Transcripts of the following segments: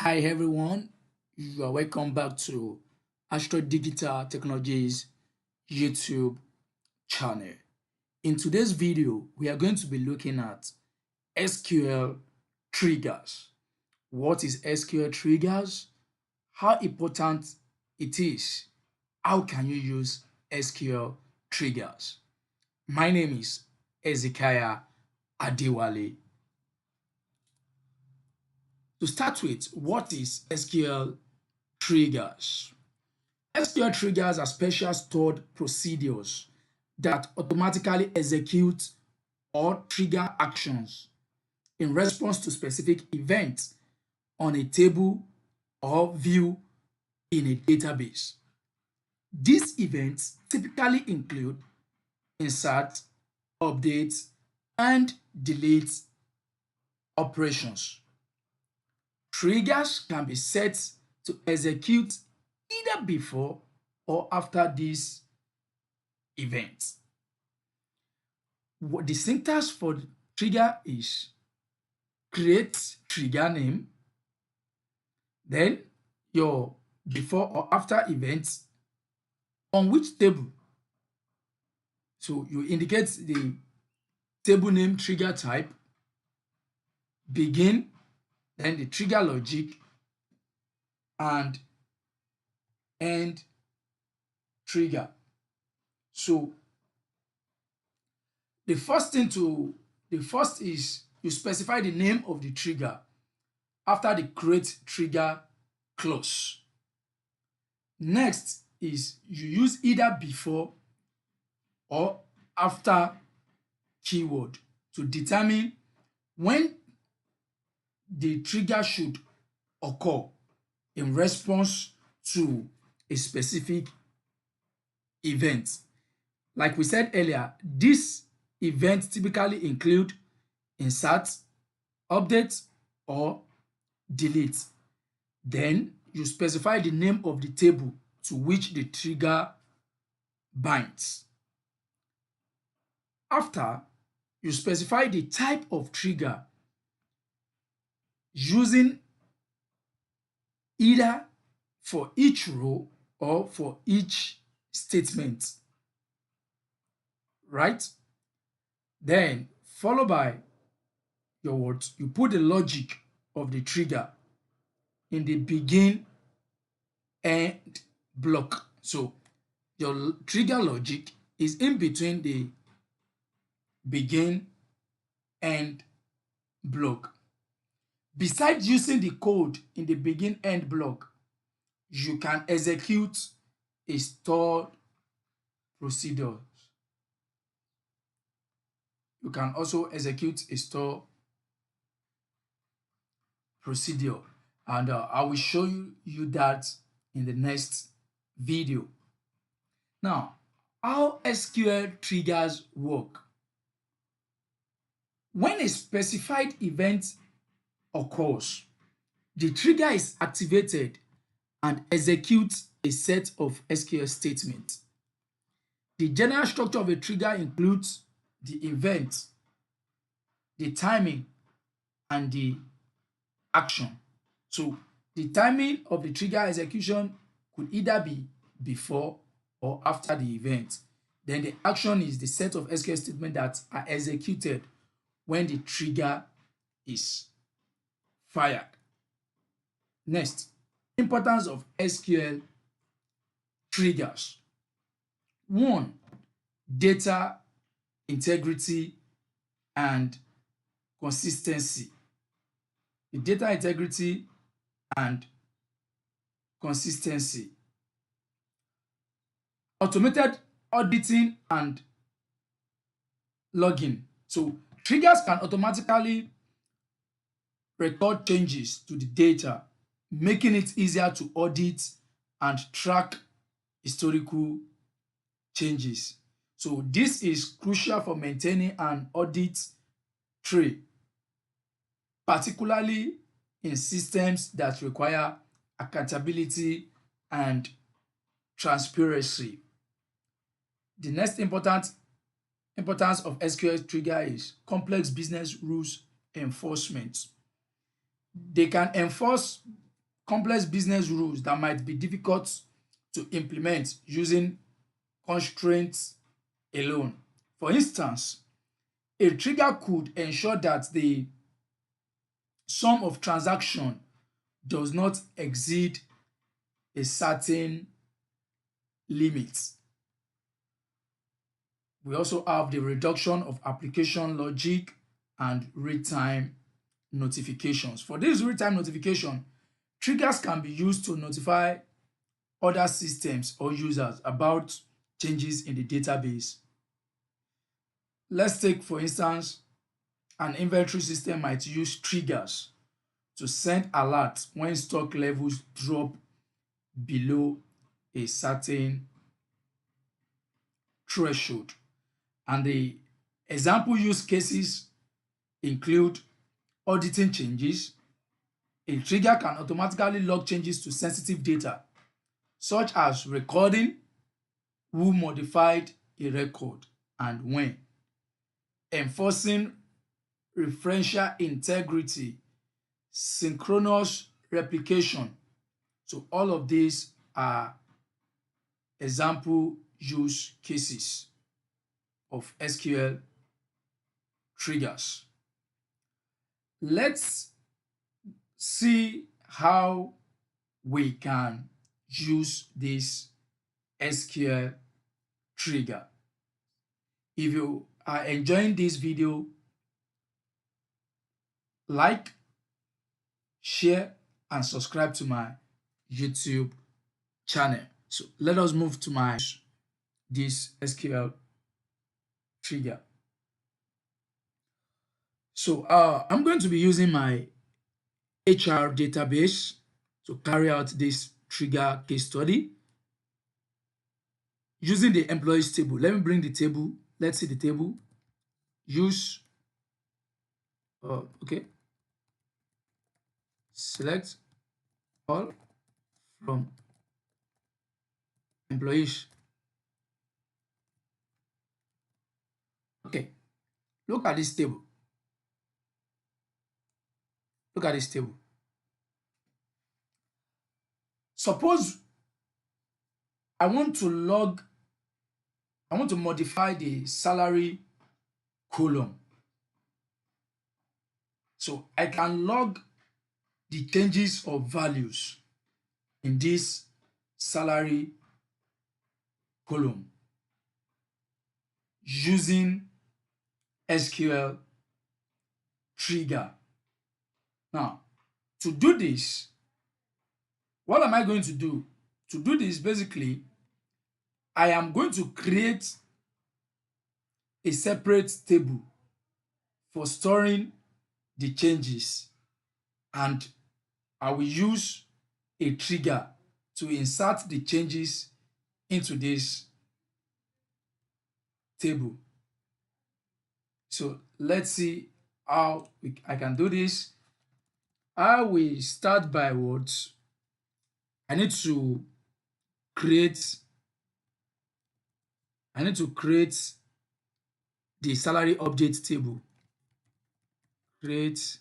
Hi everyone, you are welcome back to Astro Digital Technologies YouTube channel. In today's video, we are going to be looking at SQL Triggers. What is SQL Triggers? How important it is? How can you use SQL Triggers? My name is Ezekiah Adewale. To start with, what is SQL Triggers? SQL triggers are special stored procedures that automatically execute or trigger actions in response to specific events on a table or view in a database. These events typically include insert, update, and delete operations. Triggers can be set to execute either before or after these events. What the syntax for the trigger is create trigger name, then your before or after events on which table. So you indicate the table name trigger type, begin, then the trigger logic, and end trigger. So the first is you specify the name of the trigger after the create trigger clause. Next is you use either before or after keyword to determine when the trigger should occur in response to a specific event. Like we said earlier, these events typically include insert, update, or delete. Then you specify the name of the table to which the trigger binds. After, you specify the type of trigger using either for each row or for each statement, right? Then followed by your words, you put the logic of the trigger in the begin end block. So your trigger logic is in between the begin end block. Besides using the code in the begin end block, you can execute a stored procedure. You can also execute a store procedure, and I will show you that in the next video. Now, how SQL triggers work. When a specified event occurs, the trigger is activated and executes a set of SQL statements. The general structure of a trigger includes the event, the timing, and the action. So the timing of the trigger execution could either be before or after the event. Then the action is the set of SQL statements that are executed when the trigger is fired. Next, importance of SQL triggers. 1. Data integrity and consistency. The data integrity and consistency. Automated auditing and logging. So triggers can automatically record changes to the data, making it easier to audit and track historical changes. So this is crucial for maintaining an audit trail, particularly in systems that require accountability and transparency. The next importance of SQL trigger is complex business rules enforcement. They can enforce complex business rules that might be difficult to implement using constraints alone. For instance, a trigger could ensure that the sum of transaction does not exceed a certain limit. We also have the reduction of application logic and real-time notifications. For this real-time notification, triggers can be used to notify other systems or users about changes in the database. Let's take, for instance, an inventory system might use triggers to send alerts when stock levels drop below a certain threshold. And the example use cases include auditing changes. A trigger can automatically log changes to sensitive data, such as recording who modified a record and when, enforcing referential integrity, synchronous replication. So all of these are example use cases of SQL triggers. Let's see how we can use this SQL trigger. If you are enjoying this video, like, share, and subscribe to my YouTube channel. So let us move to this SQL trigger. So I'm going to be using my HR database to carry out this trigger case study using the employees table. Let me bring the table. Let's see the table. Use, okay. Select all from employees. Okay, look at this table. Look at this table. Suppose I want to modify the salary column. So I can log the changes of values in this salary column using SQL trigger. Now, to do this, what am I going to do? To do this, basically, I am going to create a separate table for storing the changes, and I will use a trigger to insert the changes into this table. So let's see how I can do this. I will start by what? I need to create the salary update table. Create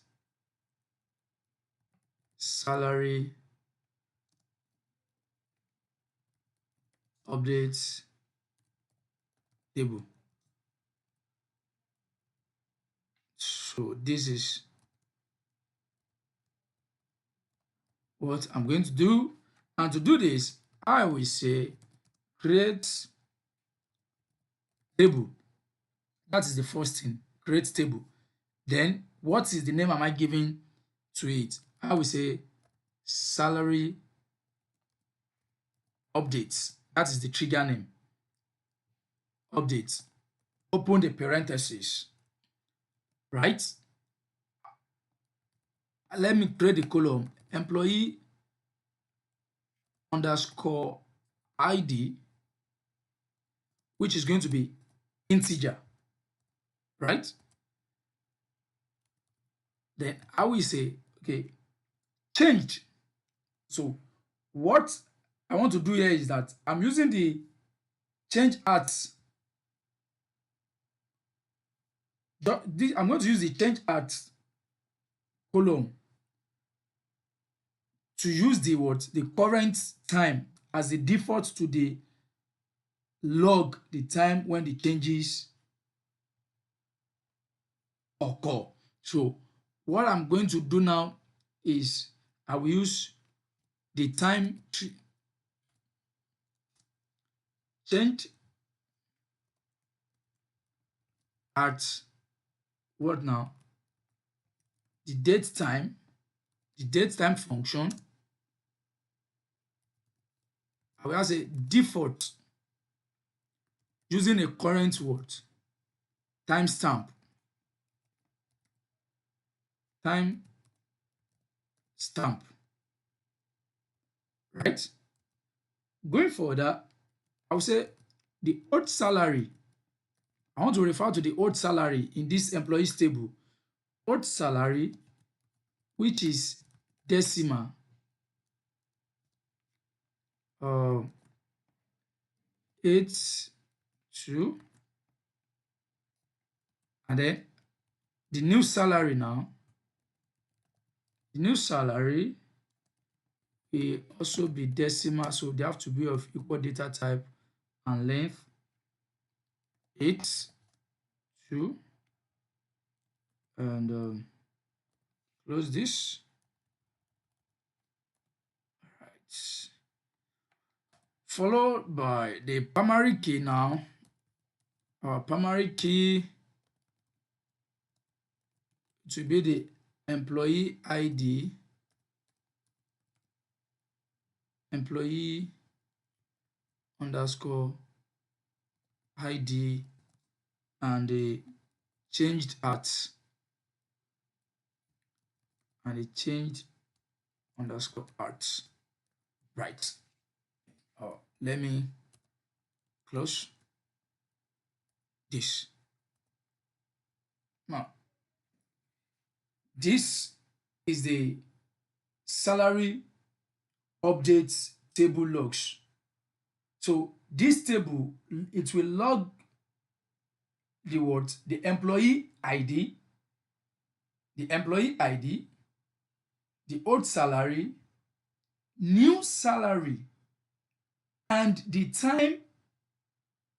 salary update table. So this is what I'm going to do. And to do this, I will say create table. That is the first thing, create table. Then what is the name am I giving to it? I will say salary updates. That is the trigger name. Updates. Open the parentheses. Right? Let me create the column employee underscore ID, which is going to be integer. Right? Then I will say, okay, changed. So what I want to do here is that I'm using the change at. I'm going to use the change at column to use the current time as the default to the log the time when the changes occur. So what I'm going to do now is I will use the time change at what now? The date time function. I will say default using a current word timestamp. Right? Going further, I will say the old salary. I want to refer to the old salary in this employees table. Old salary, which is decimal 82, and then the new salary now. The new salary will also be decimal, so they have to be of equal data type and length. 82, and close this. All right. Followed by the primary key now. Our primary key to be the employee ID, employee underscore ID, and the changed at, and the changed underscore art. Right. Let me close this. Now, this is the salary updates table logs. So this table, it will log the employee ID, the old salary, new salary, and the time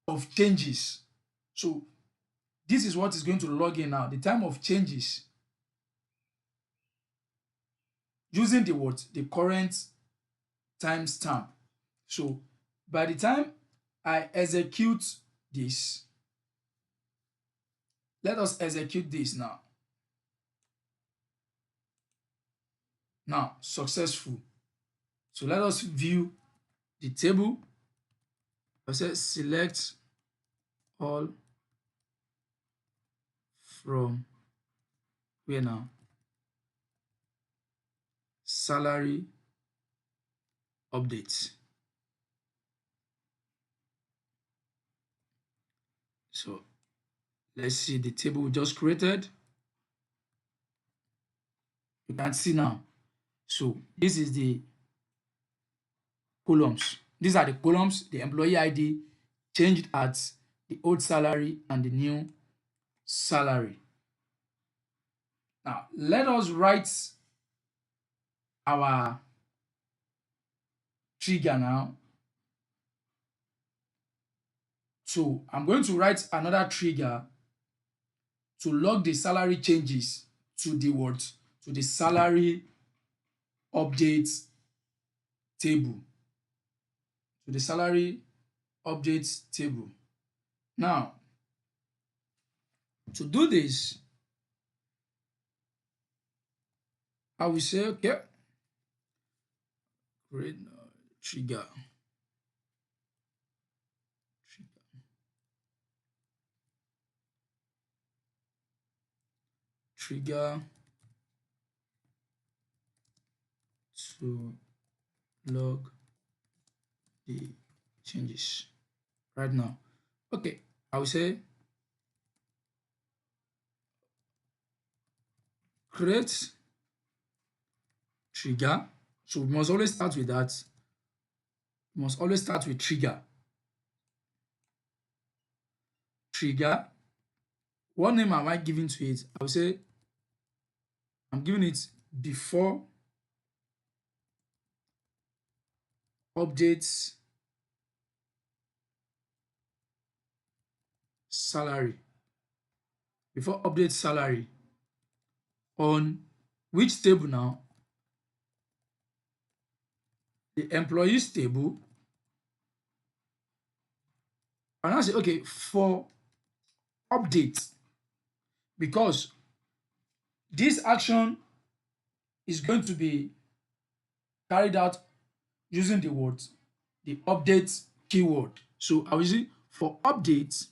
of changes. So this is what is going to log in now, the time of changes, using the current timestamp. So by the time I execute this, let us execute this now. Now, successful. So let us view the table. I say select all from where now? Salary updates. So let's see the table we just created. You can see now. So this is the columns. These are the columns, the employee ID, changed at, the old salary, and the new salary. Now let us write our trigger now. So I'm going to write another trigger to log the salary changes to the salary updates table. To the salary updates table. Now, to do this, I will say, okay, create trigger. Trigger to log the changes right now. Okay, I will say create trigger. So we must always start with that. We must always start with trigger. Trigger. What name am I giving to it? I will say I'm giving it before update salary. Before update salary, on which table now? The employees table. And I say, okay, for update, because this action is going to be carried out using the update keyword. So I will say for update,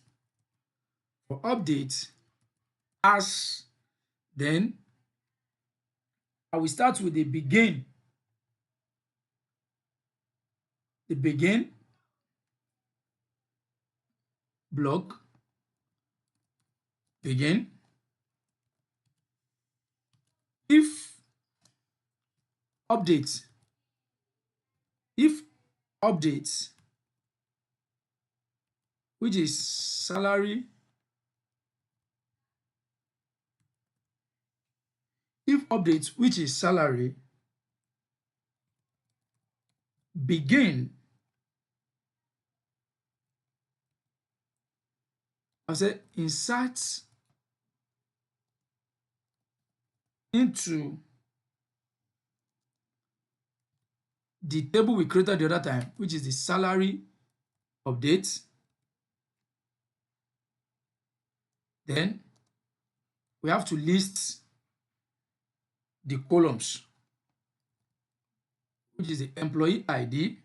as, then I will start with the begin block, begin. If update, which is salary, begin, I say insert into the table we created the other time, which is the salary update. Then we have to list the columns, which is the employee ID,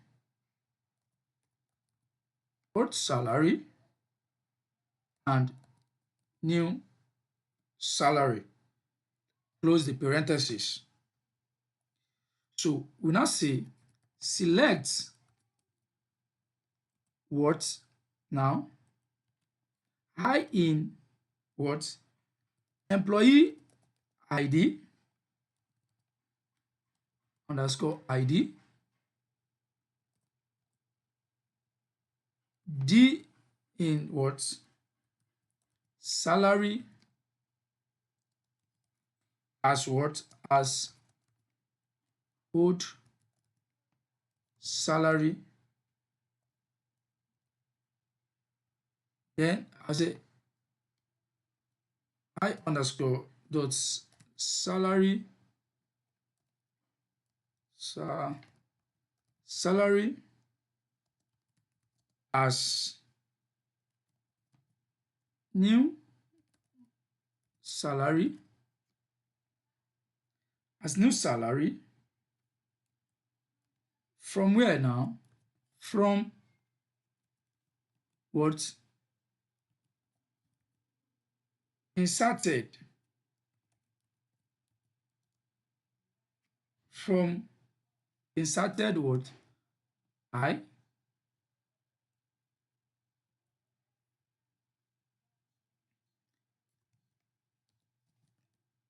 old salary, and new salary. Close the parentheses. So we now say select what now? High in what? Employee ID underscore ID, D in what? Salary as what? As old salary. Then I say I underscore dot salary salary as new salary, from where now? From what? Inserted, from inserted what? I,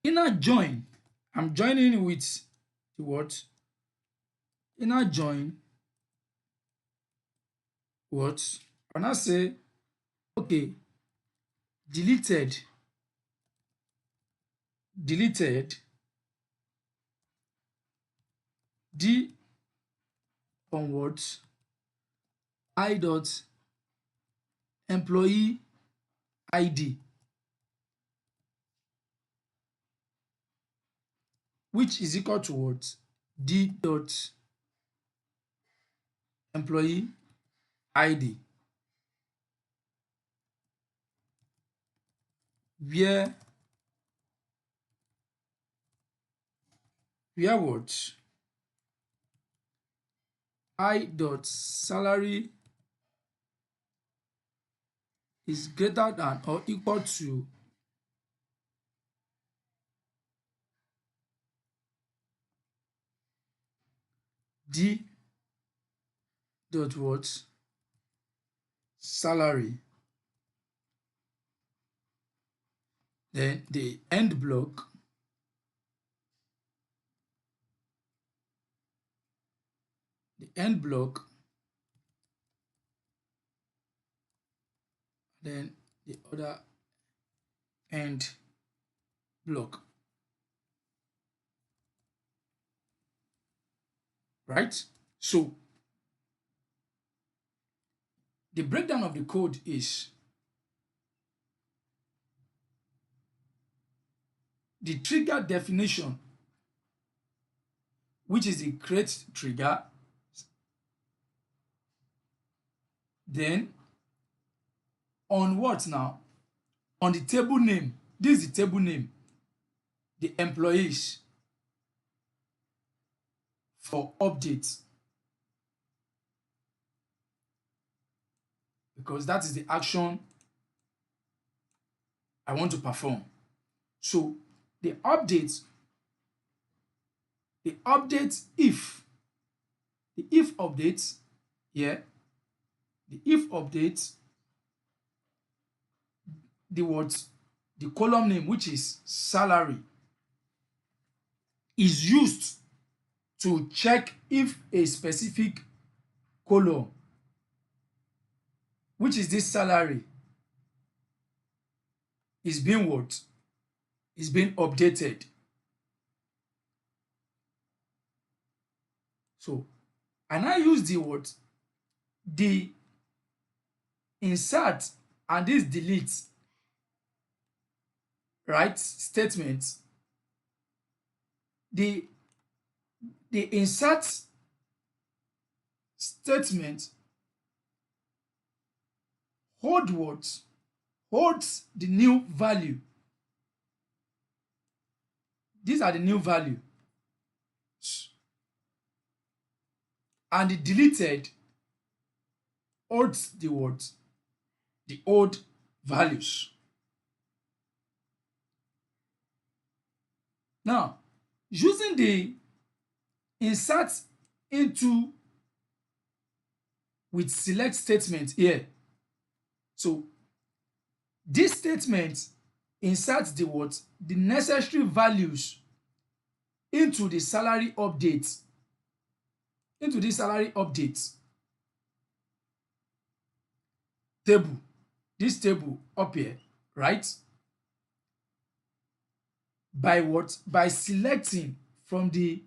inner join. I'm joining with the what? Inner join what? And I say, okay, deleted D on what? I dot employee ID, which is equal to what? D dot employee ID, where what? I dot salary is greater than or equal to D dot what? Salary. Then the end block, then the other end block, right? So The breakdown of the code is the trigger definition, which is the create trigger. Then on what now? On the table name. This is the table name. The employees for updates, because that is the action I want to perform. So the update if, the if update here, the if update, the column name, which is salary, is used to check if a specific column, which is this salary, is being what? Is being updated. So, and I use the what? The insert and this delete, right, statement. The insert statement holds the new value. These are the new value. And the deleted holds the what? The old values. Now, using the insert into with select statement here. So this statement inserts the what? The necessary values into the salary update. Into the salary update table. This table up here, right? By what? By selecting from the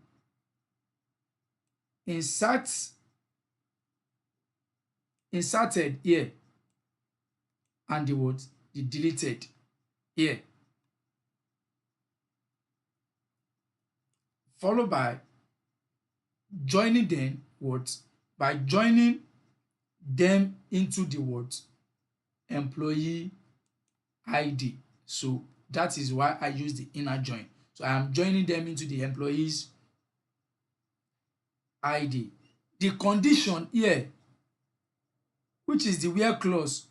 inserted here and the what? The deleted here. Followed by joining them what? By joining them into the what? Employee ID. So that is why I use the inner join. So I am joining them into the employees ID. The condition here, which is the where clause,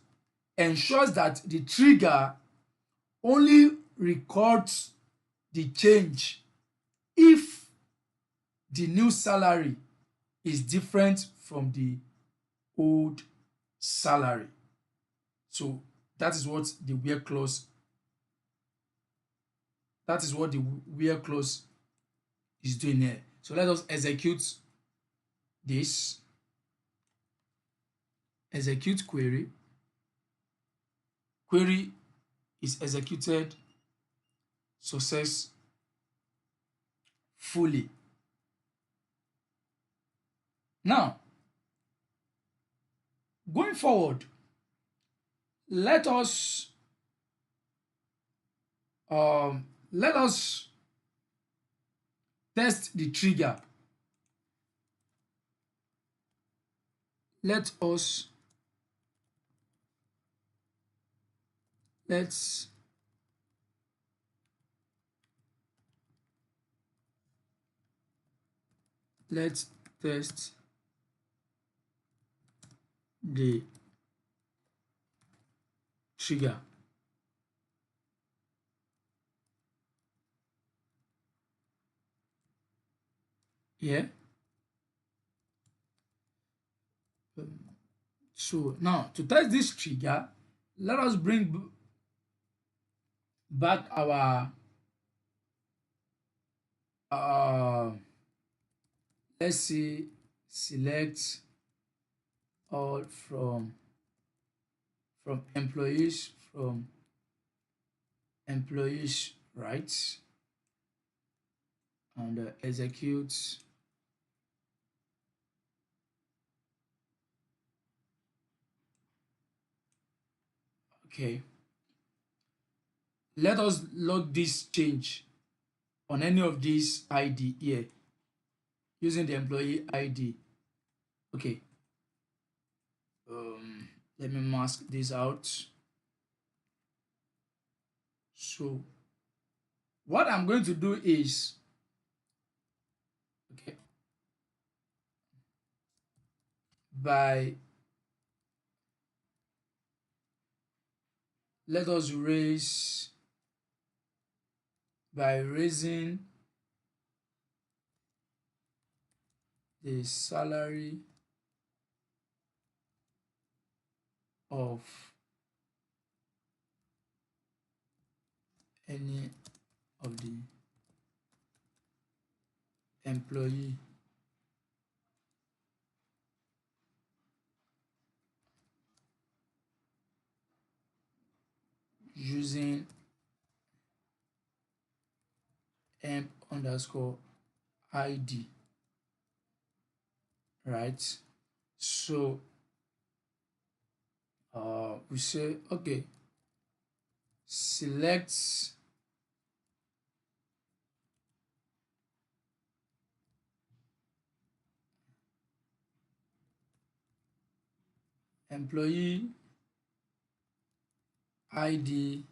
ensures that the trigger only records the change if the new salary is different from the old salary. So that is what the where clause is doing here. So let us execute this. Execute query. Query is executed successfully. Now, going forward, let us test the trigger. Let's test the trigger. Yeah. So now to test this trigger, let us bring back our let's say select all from employees, right, and execute Okay, let us log this change on any of these ID here using the employee ID. Okay, let me mask this out. So what I'm going to do is, okay, let us raise by raising the salary of any of the employee using emp underscore ID, right? So we say, okay, select employee ID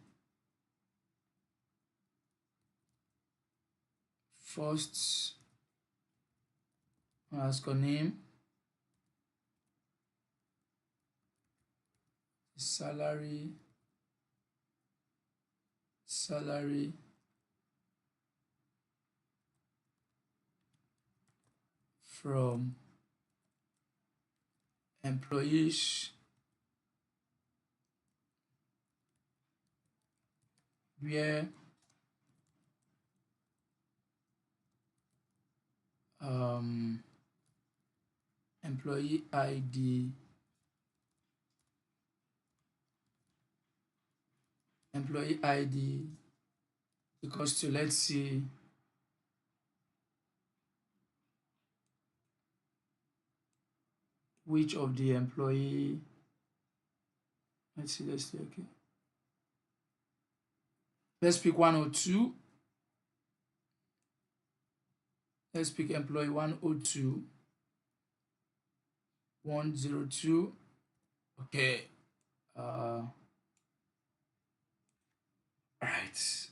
first underscore name, salary from employees where employee ID equals to, let's see, which of the employee, let's see, okay, let's pick 102. Let's pick employee 102, 102. Okay. Right.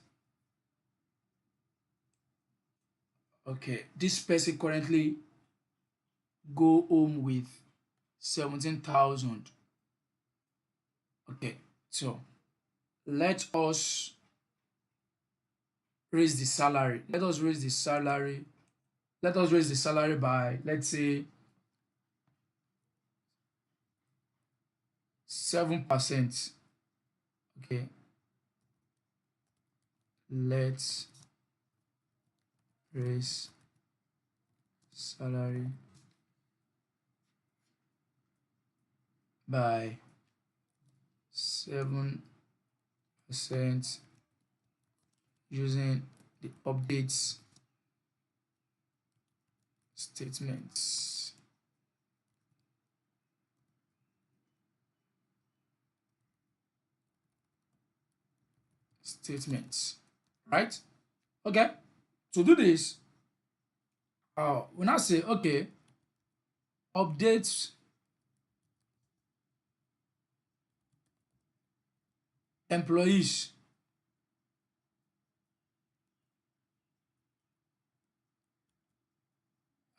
Okay. This person currently go home with 17,000. Okay. So let us raise the salary. Let us raise the salary by, let's say, 7%. Okay. Let's raise salary by 7% using the updates statements. Right? Okay. To do this, we now say, okay, update employees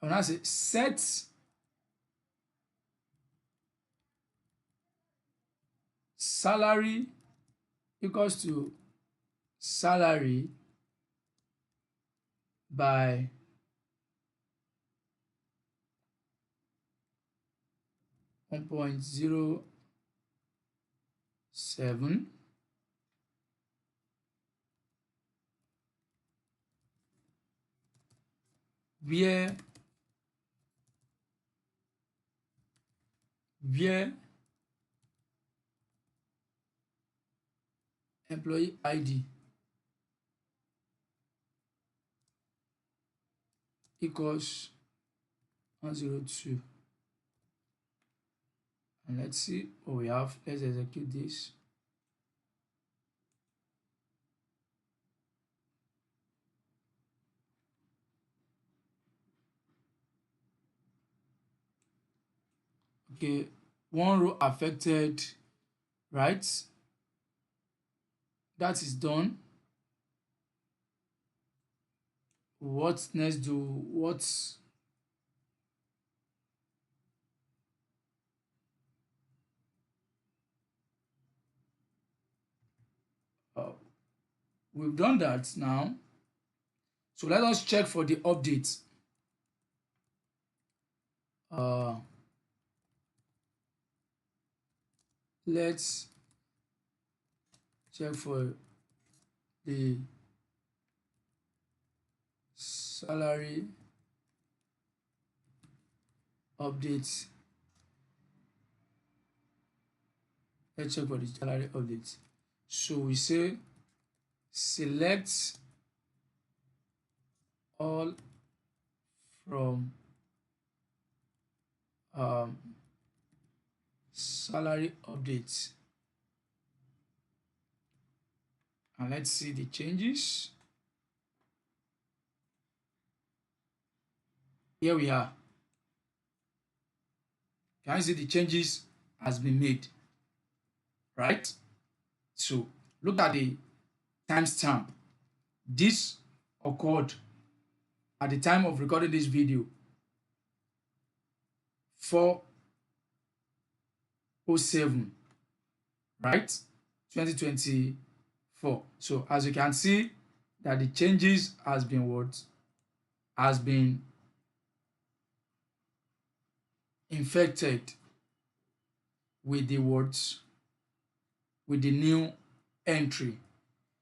I will now say set salary equals to salary by 1.07 where employee ID equals 102. And let's see what we have. Let's execute this. Okay, one row affected, right? That is done. What next? Do what? We've done that now. So let us check for the update. Let's check for the salary update. Let's check for the salary update. So we say select all from salary updates, and let's see the changes. Here we are. Can you see the changes has been made, right? So look at the timestamp. This occurred at the time of recording this video, 4:07, right? 2024. So as you can see that the changes has been what? Has been infected with the words, with the new entry.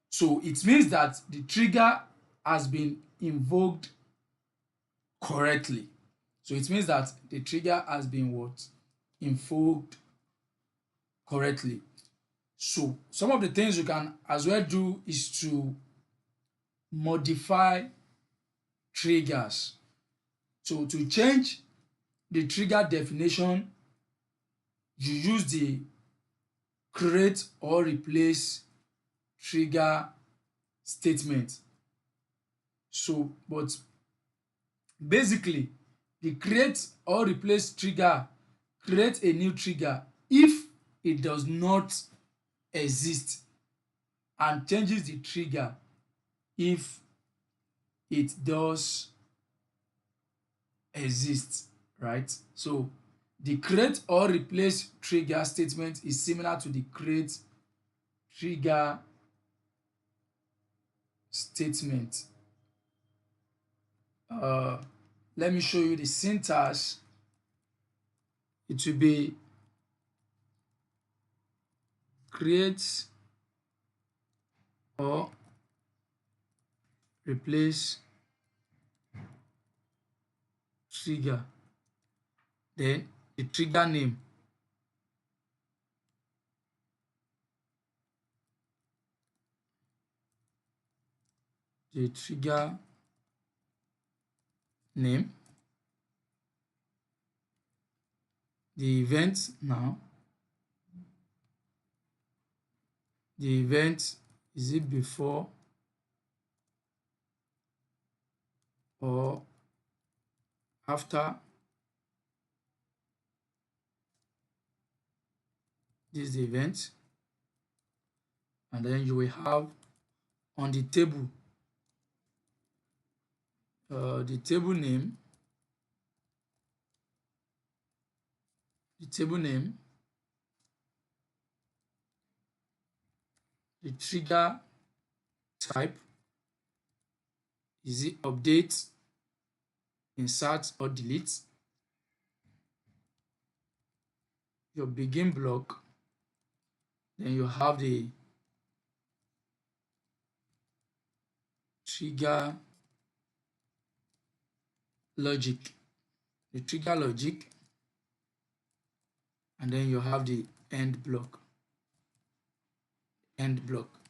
So it means that the trigger has been invoked correctly. So it means that the trigger has been what? Invoked correctly. So some of the things you can as well do is to modify triggers. So to change the trigger definition, you use the create or replace trigger statement. So, but basically, the create or replace trigger create a new trigger if it does not exist, and changes the trigger if it does exist, right? So the create or replace trigger statement is similar to the create trigger statement. Let me show you the syntax. It will be create or replace trigger, then the trigger name, the trigger name, the event now, the event, is it before or after this event, and then you will have on the table the table name, the trigger type, is it update, insert or delete, your begin block, then you have the trigger logic, and then you have the end block.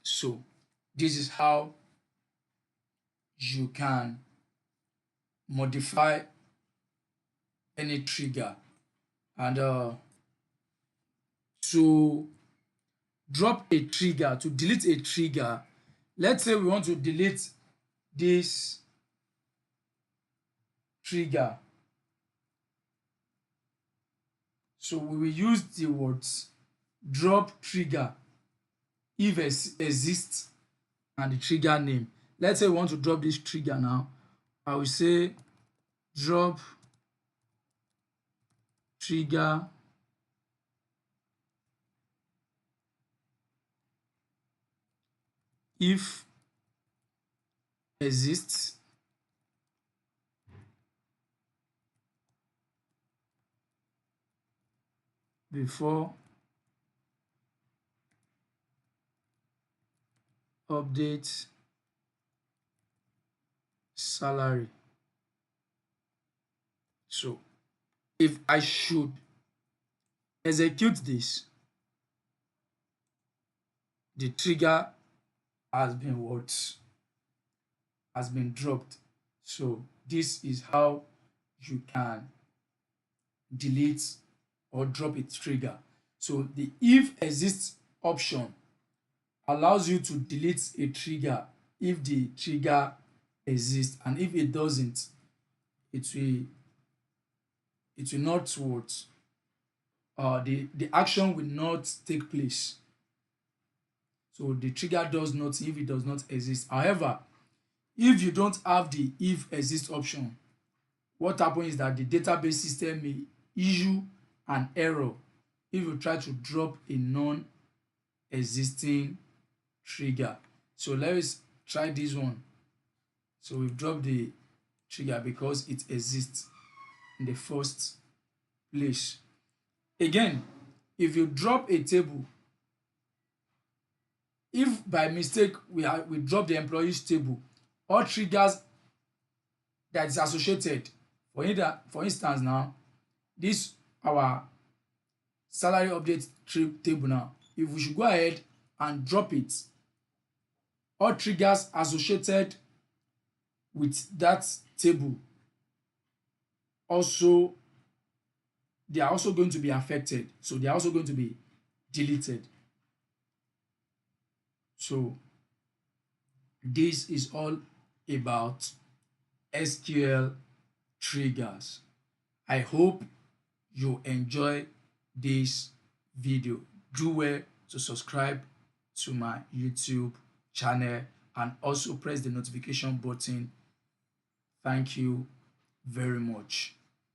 So this is how you can modify any trigger. And to drop a trigger, to delete a trigger, let's say we want to delete this trigger. So we will use the words drop trigger if exists and the trigger name. Let's say we want to drop this trigger now. I will say drop trigger if exists before update salary. So if I should execute this, the trigger has been dropped. So this is how you can delete or drop a trigger. So the if exists option allows you to delete a trigger if the trigger exists, and if it doesn't, it will not what the action will not take place. So the trigger does not if it does not exist. However, if you don't have the if exist option, what happens is that the database system may issue an error if you try to drop a non-existing trigger. So let's try this one. So we've dropped the trigger because it exists in the first place. Again, if you drop a table, if by mistake we drop the employees table, all triggers that is associated, for instance now, this our salary update table now, if we should go ahead and drop it, all triggers associated with that table also, they are also going to be affected. So they are also going to be deleted. So this is all about SQL triggers. I hope you enjoy this video. Do well to subscribe to my YouTube channel and also press the notification button. Thank you very much.